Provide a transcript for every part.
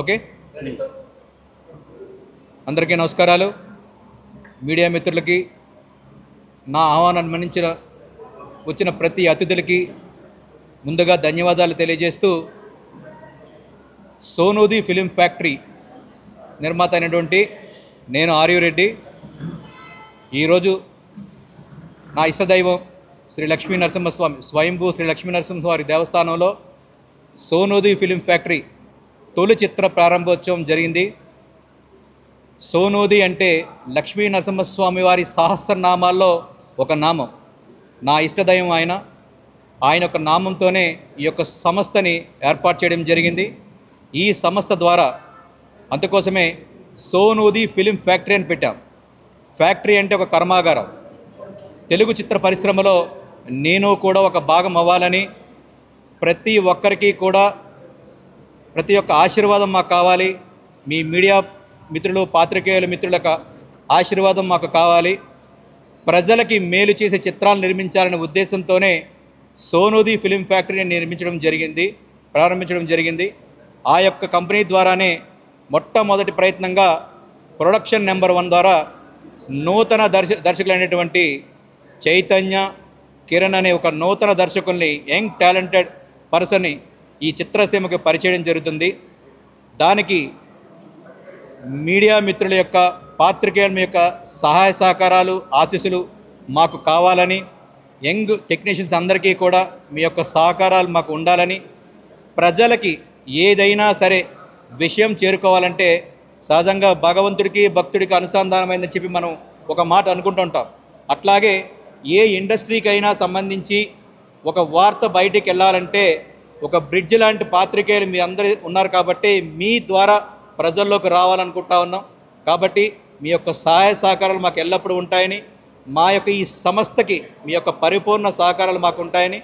Okay, అందరికీ నమస్కారాలు. Media మిత్రులకి, నా ఆహ్వానాన్ని మన్నించిన వచ్చిన ప్రతి అతిథులకి ముందుగా ధన్యవాదాలు తెలియజేస్తూ, సోనూది ఫిలిం ఫ్యాక్టరీ నిర్మాత అయినటువంటి నేను ఆర్యురెడ్డి ఈరోజు నా ఇష్టదైవం శ్రీ లక్ష్మీ నరసింహస్వామి, స్వయంభూ శ్రీ లక్ష్మీ నరసింహస్వామి దేవస్థానంలో సోనూది ఫిలిం ఫ్యాక్టరీ తొలి చిత్ర ప్రారంభోత్సవం జరిగింది. సోనూది అంటే లక్ష్మీ నరసింహస్వామి వారి సహస్రనామాల్లో ఒక నామం. నా ఇష్టదైవం ఆయన యొక్క నామంతోనే ఈ యొక్క సంస్థని ఏర్పాటు చేయడం జరిగింది. ఈ సంస్థ ద్వారా అందుకోసమే సోనూది ఫిలిం ఫ్యాక్టరీ అని పెట్టాం. ఫ్యాక్టరీ అంటే ఒక కర్మాగారం. తెలుగు చిత్ర పరిశ్రమలో నేను కూడా ఒక భాగం అవ్వాలని, ప్రతి ఒక్కరికి కూడా ప్రతి ఒక్క ఆశీర్వాదం మాకు కావాలి. మీ మీడియా మిత్రులు, పాత్రికేయుల మిత్రుల యొక్క ఆశీర్వాదం మాకు కావాలి. ప్రజలకి మేలు చేసే చిత్రాలు నిర్మించాలనే ఉద్దేశంతోనే సోనూది ఫిలిం ఫ్యాక్టరీని ప్రారంభించడం జరిగింది. ఆ యొక్క కంపెనీ ద్వారానే మొట్టమొదటి ప్రయత్నంగా ప్రొడక్షన్ నెంబర్ 1 ద్వారా నూతన దర్శకులైనటువంటి చైతన్య, కిరణ్ అనే ఒక నూతన దర్శకుల్ని, యంగ్ టాలెంటెడ్ పర్సన్ని ఈ చిత్రసీమకి పరిచయం జరుగుతుంది. దానికి మీడియా మిత్రుల యొక్క, పాత్రికేయుల యొక్క సహాయ సహకారాలు, ఆశీస్సులు మాకు కావాలని, యంగ్ టెక్నీషియన్స్ అందరికీ కూడా మీ యొక్క సహకారాలు మాకు ఉండాలని, ప్రజలకి ఏదైనా సరే విషయం చేరుకోవాలంటే సహజంగా భగవంతుడికి భక్తుడికి అనుసంధానమైందని చెప్పి మనం ఒక మాట అనుకుంటూ ఉంటాం. అట్లాగే ఏ ఇండస్ట్రీకి అయినా సంబంధించి ఒక వార్త బయటికి వెళ్ళాలంటే ఒక బ్రిడ్జ్ లాంటి పాత్రికేయులు మీ అందరూ ఉన్నారు కాబట్టి మీ ద్వారా ప్రజల్లోకి రావాలనుకుంటా ఉన్నాం. కాబట్టి మీ యొక్క సహాయ సహకారాలు మాకు ఎల్లప్పుడూ ఉంటాయని, మా యొక్క ఈ సంస్థకి మీ యొక్క పరిపూర్ణ సహకారాలు మాకు ఉంటాయని,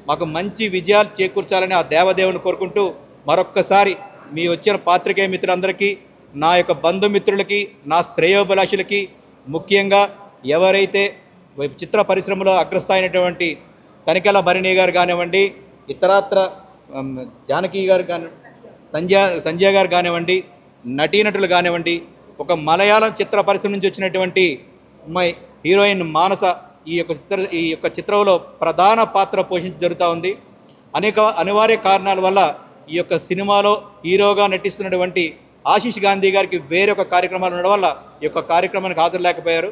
మాకు మంచి విజయాలు చేకూర్చాలని ఆ దేవదేవుని కోరుకుంటూ, మరొక్కసారి మీ వచ్చిన పాత్రికేయ మిత్రులందరికీ, నా యొక్క బంధుమిత్రులకి, నా శ్రేయోభిలాషులకి, ముఖ్యంగా ఎవరైతే చిత్ర పరిశ్రమలో అగ్రస్థాయినటువంటి తనికెల భరణి గారు కానివ్వండి, ఇతరత్ర జానకి గారు సంజయ్ గారు కానివ్వండి, నటీనటులు కానివ్వండి, ఒక మలయాళం చిత్ర పరిశ్రమ నుంచి వచ్చినటువంటి అమ్మాయి హీరోయిన్ మానస ఈ యొక్క చిత్రంలో ప్రధాన పాత్ర పోషించ జరుగుతూ ఉంది. అనేక అనివార్య కారణాల వల్ల ఈ యొక్క సినిమాలో హీరోగా నటిస్తున్నటువంటి ఆశీష్ గాంధీ గారికి వేరొక కార్యక్రమాలు ఉండడం వల్ల ఈ యొక్క కార్యక్రమానికి హాజరులేకపోయారు.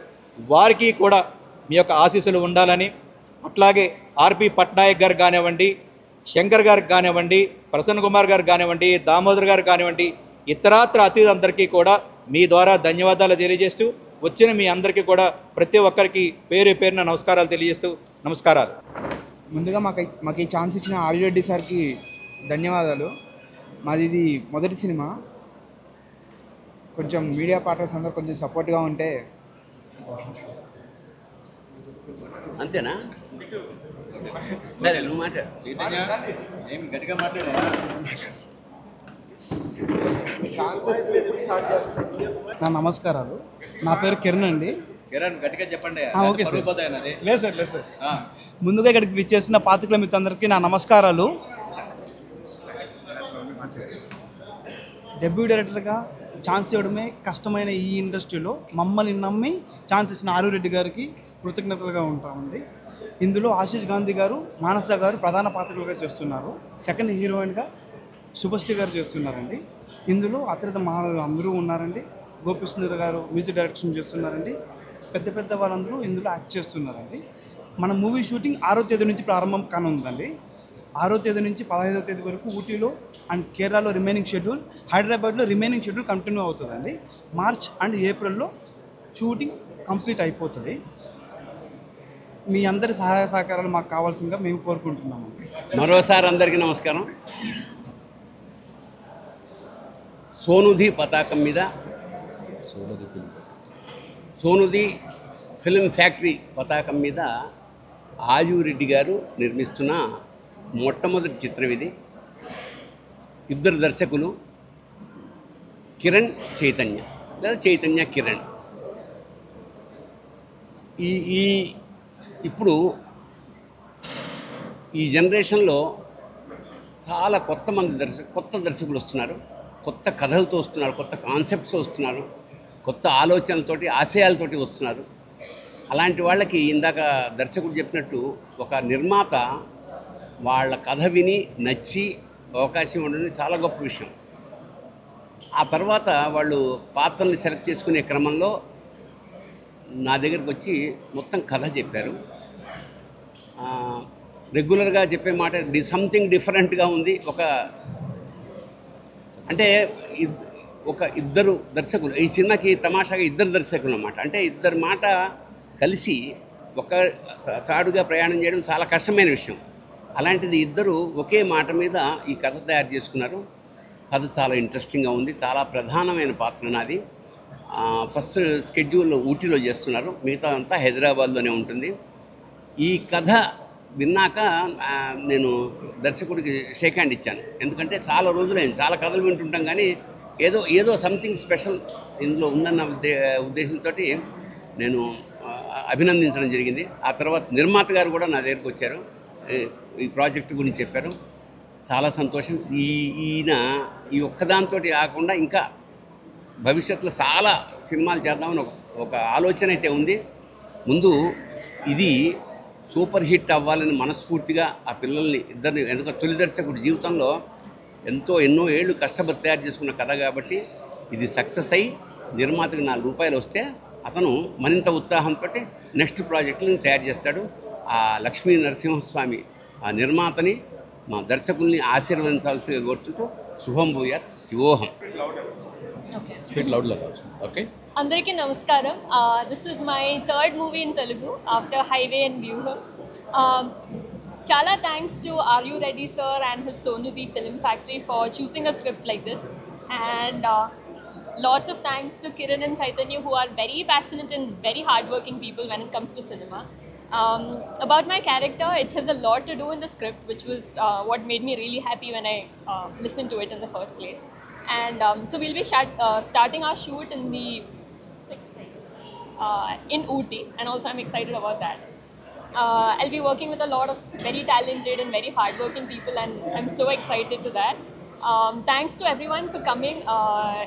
వారికి కూడా మీ యొక్క ఆశీస్సులు ఉండాలని, అట్లాగే ఆర్పి పట్నాయక్ గారు కానివ్వండి, శంకర్ గారికి కానివ్వండి, ప్రసన్న కుమార్ గారు కానివ్వండి, దామోదర్ గారు కానివ్వండి, ఇతరాత్ర అతిథులందరికీ కూడా మీ ద్వారా ధన్యవాదాలు తెలియజేస్తూ, వచ్చిన మీ అందరికీ కూడా ప్రతి ఒక్కరికి పేరున నమస్కారాలు తెలియజేస్తూ, నమస్కారాలు. ముందుగా మాకు ఈ ఛాన్స్ ఇచ్చిన ఆర్యురెడ్డి సార్కి ధన్యవాదాలు. మాది ఇది మొదటి సినిమా. కొంచెం మీడియా పార్టనర్స్ అందరూ కొంచెం సపోర్ట్గా ఉంటే. అంతేనా? సరే, నువ్వు మాట్లాడు. ఏమి గట్టిగా మాట్లాడా? నా నమస్కారాలు. నా పేరు కిరణ్ అండి. కిరణ్, గట్టిగా చెప్పండి. Okay sir. లేదు సార్. సార్, ముందుగా ఇక్కడికి విచ్చేసిన పాత్రికేయుల మిత్రులందరికీ నా నమస్కారాలు. డెబ్యూ డైరెక్టర్గా ఛాన్స్ ఇవ్వడమే కష్టమైన ఈ ఇండస్ట్రీలో మమ్మల్ని నమ్మి ఛాన్స్ ఇచ్చిన ఆర్యురెడ్డి గారికి కృతజ్ఞతలుగా ఉంటామండి. ఇందులో ఆశీష్ గాంధీ గారు, మానస గారు ప్రధాన పాత్రలుగా చేస్తున్నారు. సెకండ్ హీరోయిన్గా శుభశ్రీ గారు చేస్తున్నారండి. ఇందులో అతిరథ మహారాజు అందరూ ఉన్నారండి. గోపిసుందర్ గారు మ్యూజిక్ డైరెక్షన్ చేస్తున్నారండి. పెద్ద వాళ్ళందరూ ఇందులో యాక్ట్ చేస్తున్నారండి. మన మూవీ షూటింగ్ 6వ తేదీ నుంచి ప్రారంభం కానుందండి. 6వ తేదీ నుంచి 15వ తేదీ వరకు ఊటీలో అండ్ కేరళలో రిమైనింగ్ షెడ్యూల్, హైదరాబాద్లో రిమైనింగ్ షెడ్యూల్ కంటిన్యూ అవుతుందండి. మార్చ్ అండ్ ఏప్రిల్లో షూటింగ్ కంప్లీట్ అయిపోతుంది. మీ అందరి సహాయ సహకారాలు మాకు కావాల్సిందిగా మేము కోరుకుంటున్నాము. మరోసారి అందరికీ నమస్కారం. సోనూది పతాకం మీద సోనూది ఫిలిం ఫ్యాక్టరీ పతాకం మీద ఆర్యురెడ్డి గారు నిర్మిస్తున్న మొట్టమొదటి చిత్రం ఇది. ఇద్దరు దర్శకులు, కిరణ్ చైతన్య లేదా చైతన్య కిరణ్. ఇప్పుడు ఈ జనరేషన్లో చాలా కొత్త దర్శకులు వస్తున్నారు. కొత్త కథలతో వస్తున్నారు, కొత్త కాన్సెప్ట్స్ వస్తున్నారు, కొత్త ఆలోచనలతోటి ఆశయాలతోటి వస్తున్నారు. అలాంటి వాళ్ళకి ఇందాక దర్శకుడు చెప్పినట్టు ఒక నిర్మాత వాళ్ళ కథ విని నచ్చి అవకాశం ఉండడం చాలా గొప్ప విషయం. ఆ తర్వాత వాళ్ళు పాత్రల్ని సెలెక్ట్ చేసుకునే క్రమంలో నా దగ్గరికి వచ్చి మొత్తం కథ చెప్పారు. రెగ్యులర్గా చెప్పే మాట సంథింగ్ డిఫరెంట్గా ఉంది. ఒక ఇద్దరు దర్శకులు, ఈ సినిమాకి తమాషాగా ఇద్దరు దర్శకులు అన్నమాట. అంటే ఇద్దరు మాట కలిసి ఒక తాడుగా ప్రయాణం చేయడం చాలా కష్టమైన విషయం. అలాంటిది ఇద్దరు ఒకే మాట మీద ఈ కథ తయారు చేసుకున్నారు. కథ చాలా ఇంట్రెస్టింగ్గా ఉంది. చాలా ప్రధానమైన పాత్ర నాది. ఫస్ట్ స్కెడ్యూల్ ఊటీలో చేస్తున్నారు, మిగతా అంతా హైదరాబాద్లోనే ఉంటుంది. ఈ కథ విన్నాక నేను దర్శకుడికి షేక్ హ్యాండ్ ఇచ్చాను. ఎందుకంటే చాలా రోజులైంది, చాలా కథలు వింటుంటాం, కానీ ఏదో సంథింగ్ స్పెషల్ ఇందులో ఉందన్న ఉద్దేశంతో నేను అభినందించడం జరిగింది. ఆ తర్వాత నిర్మాత గారు కూడా నా దగ్గరికి వచ్చారు, ఈ ప్రాజెక్ట్ గురించి చెప్పారు. చాలా సంతోషం. ఈయన ఈ ఒక్కదాంతో కాకుండా ఇంకా భవిష్యత్తులో చాలా సినిమాలు చేద్దామని ఒక ఆలోచన అయితే ఉంది. ముందు ఇది సూపర్ హిట్ అవ్వాలని మనస్ఫూర్తిగా ఆ పిల్లల్ని ఇద్దరిని, ఎందుకంటే తొలి దర్శకుడి జీవితంలో ఎన్నో ఏళ్ళు కష్టపడి తయారు చేసుకున్న కథ కాబట్టి ఇది సక్సెస్ అయ్యి నిర్మాతకి ₹4 వస్తే అతను మరింత ఉత్సాహంతో నెక్స్ట్ ప్రాజెక్టులను తయారు చేస్తాడు. ఆ లక్ష్మీ నరసింహస్వామి ఆ నిర్మాతని, మా దర్శకుల్ని ఆశీర్వదించాల్సిగా కోరుతుంటూ శుభం భూయాత్, శివోహం. ఓకే. అందరికీ నమస్కారం. This is my third movie in Telugu after highway and వ్యూహం. Chala thanks to Are You Ready Sir and his Sonudi Film Factory for choosing a script like this, and lots of thanks to Kiran and Chaitanya, who are very passionate and very hardworking people when it comes to cinema. About my character, it has a lot to do in the script, which was what made me really happy when I listened to it in the first place. And so we'll be starting our shoot in the 6th in Ooty, and also I'm excited about that. I'll be working with a lot of very talented and very hardworking people, and I'm so excited to that. Thanks to everyone for coming.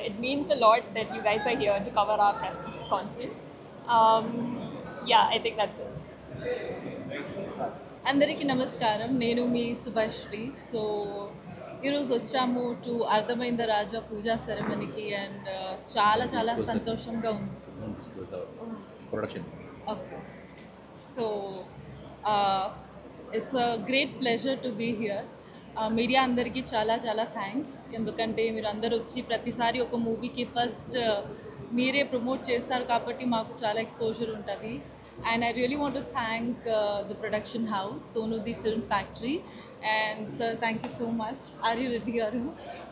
It means a lot that you guys are here to cover our press conference. Yeah, I think that's it. అందరికీ నమస్కారం. నేను మీ Subhashri. So ఈరోజు వచ్చాము to అర్థమైంద Raja Pooja సెరమనీకి, and చాలా చాలా సంతోషంగా ఉంది. Okay, so it's a great pleasure to be here. Media అందరికీ చాలా చాలా థ్యాంక్స్, ఎందుకంటే మీరు అందరు వచ్చి ప్రతిసారి ఒక మూవీకి ఫస్ట్ మీరే ప్రమోట్ చేస్తారు కాబట్టి మాకు చాలా ఎక్స్పోజర్ ఉంటుంది. And I really want to thank the production house, Sonudi Film Factory, and sir, thank you so much, Are You Ready Garu,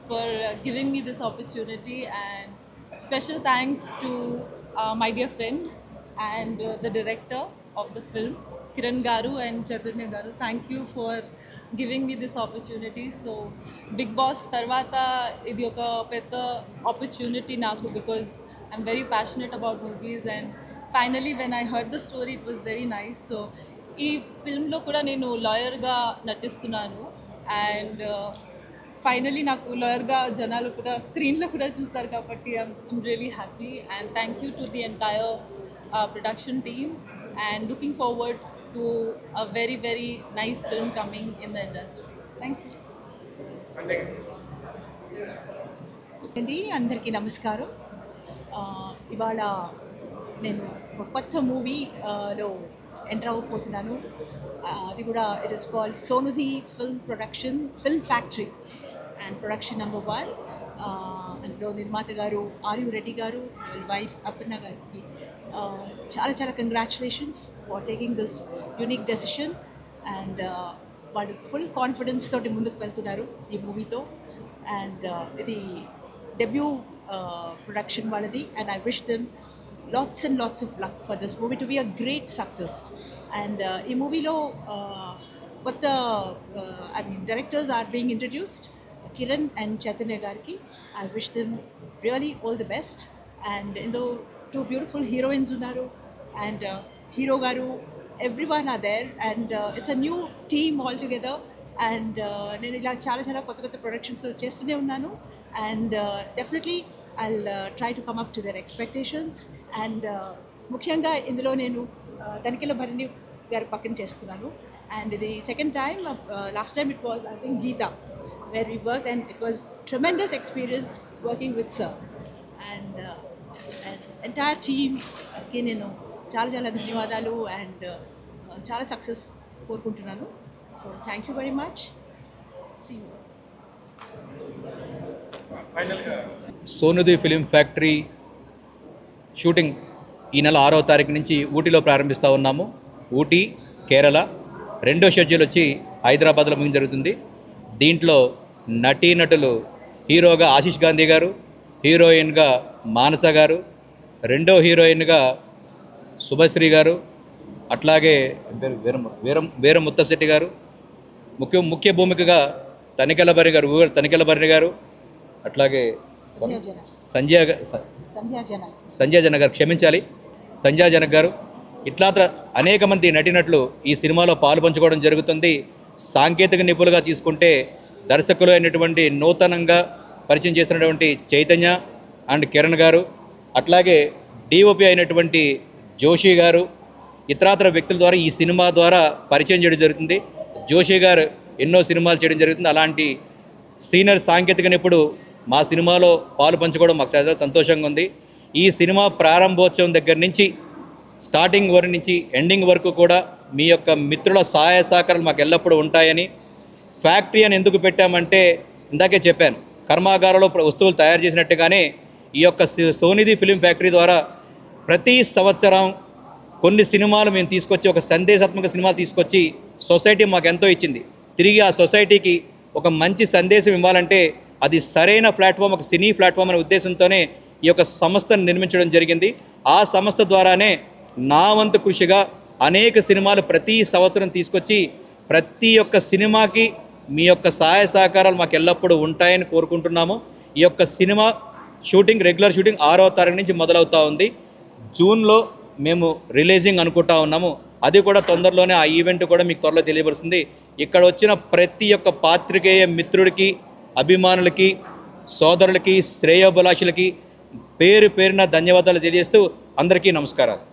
for giving me this opportunity. And special thanks to my dear friend and the director of the film, Kiran Garu and Chaitanya Garu. Thank you for giving me this opportunity. So Big Boss tarvata idi oka pedda opportunity naku, because I'm very passionate about movies, and finally when I heard the story it was very nice. So ee film lo kuda nenu lawyer ga natistunanu, and finally naku lawyer ga janalu kuda screen lo kuda chustaru kabatti I'm really happy. And thank you to the entire production team, and looking forward to a very very nice film coming in the industry. Thank you. అందరికీ నమస్కారం. ఇవాళ నేను ఒక కొత్త మూవీలో enter అవ్వబోతున్నాను. అది కూడా ఇట్ ఇస్ కాల్డ్ సోనుది film factory and production number 1. అందులో నిర్మాత గారు ఆర్ యు రెడ్డి గారు, వైఫ్ అపర్ణ గారికి చాలా చాలా congratulations for taking this unique decision. And వాళ్ళు ఫుల్ కాన్ఫిడెన్స్ తోటి ముందుకు వెళ్తున్నారు ఈ మూవీతో. అండ్ ఇది డెబ్యూ ప్రొడక్షన్ వాళ్ళది, and I wish them lots and lots of luck for this movie to be a great success. And ee movie lo what the directors are being introduced, Kiran and Chaitanya gariki. I wish them really all the best. And in the two beautiful heroines unnaru, and hero garu, everyone are there, and it's a new team altogether. And నేను ఇలా చాలా చాలా కొత్త కొత్త productions చేస్తూనే ఉన్నాను. and definitely I'll try to come up to their expectations. And ముఖ్యంగా ఇందులో నేను తనికెల భరణి గారి పక్కన చేస్తున్నాను. And the second time, last time it was, I think, Geeta, where we worked, and it was tremendous experience working with sir. And entire team కి నేను చాలా చాలా ధన్యవాదాలు and చాలా సక్సెస్ కోరుకుంటున్నాను. So thank you very much. See you. సోనుది film factory shooting ఈ నెల 6వ తారీఖు నుంచి ఊటీలో ప్రారంభిస్తూ ఉన్నాము. ఊటీ, కేరళ. రెండో షెడ్యూల్ వచ్చి హైదరాబాద్లో ముగింపు జరుగుతుంది. దీంట్లో నటీనటులు హీరోగా ఆశీష్ గాంధీ గారు, హీరోయిన్గా మానస గారు, రెండో హీరోయిన్గా శుభశ్రీ గారు, అట్లాగే వీర ముత్తశెట్టి గారు, ముఖ్య భూమికగా తనికెల భరణి గారు, అట్లాగే సంజయ్ జనక్ గారు, క్షమించాలి, సంజయ్ జనక్ గారు. ఇట్లా అనేక మంది నటీనటులు ఈ సినిమాలో పాలు పంచుకోవడం జరుగుతుంది. సాంకేతిక నిపుణులుగా తీసుకుంటే దర్శకులు అయినటువంటి నూతనంగా పరిచయం చేస్తున్నటువంటి చైతన్య అండ్ కిరణ్ గారు, అట్లాగే డిఓపి అయినటువంటి జోషి గారు, ఇతరాతర వ్యక్తుల ద్వారా ఈ సినిమా ద్వారా పరిచయం చేయడం జరుగుతుంది. జోషి గారు ఎన్నో సినిమాలు చేయడం జరుగుతుంది. అలాంటి సీనియర్ సాంకేతిక నిపుణుడు మా సినిమాలో పాలు పంచుకోవడం మాకు చాలా సంతోషంగా ఉంది. ఈ సినిమా ప్రారంభోత్సవం దగ్గర నుంచి స్టార్టింగ్ వరకు నుంచి ఎండింగ్ వరకు కూడా మీ యొక్క మిత్రుల సహాయ సహకారాలు మాకు ఎల్లప్పుడూ ఉంటాయని, ఫ్యాక్టరీ అని ఎందుకు పెట్టామంటే ఇందాకే చెప్పాను, కర్మాగారంలో వస్తువులు తయారు చేసినట్టుగానే ఈ యొక్క సోనిది ఫిలిం ఫ్యాక్టరీ ద్వారా ప్రతి సంవత్సరం కొన్ని సినిమాలు మేము తీసుకొచ్చి, ఒక సందేశాత్మక సినిమాలు తీసుకొచ్చి సొసైటీ మాకు ఎంతో ఇచ్చింది. తిరిగి ఆ సొసైటీకి ఒక మంచి సందేశం ఇవ్వాలంటే అది సరైన ప్లాట్ఫామ్, ఒక సినీ ప్లాట్ఫామ్ అనే ఉద్దేశంతోనే ఈ యొక్క సంస్థను నిర్మించడం జరిగింది. ఆ సంస్థ ద్వారానే నా వంతు కృషిగా అనేక సినిమాలు ప్రతి సంవత్సరం తీసుకొచ్చి ప్రతి ఒక్క సినిమాకి మీ యొక్క సహాయ సహకారాలు మాకు ఎల్లప్పుడూ ఉంటాయని కోరుకుంటున్నాము. ఈ యొక్క సినిమా షూటింగ్, రెగ్యులర్ షూటింగ్ 6వ తారీఖు నుంచి మొదలవుతూ ఉంది. జూన్లో మేము రిలీజింగ్ అనుకుంటా ఉన్నాము. అది కూడా తొందరలోనే, ఆ ఈవెంట్ కూడా మీకు త్వరలో తెలియబడుతుంది. ఇక్కడ వచ్చిన ప్రతి ఒక్క పాత్రికేయ మిత్రుడికి, అభిమానులకి, సోదరులకి, శ్రేయోభిలాషులకి పేరు పేరున ధన్యవాదాలు తెలియజేస్తూ అందరికీ నమస్కారాలు.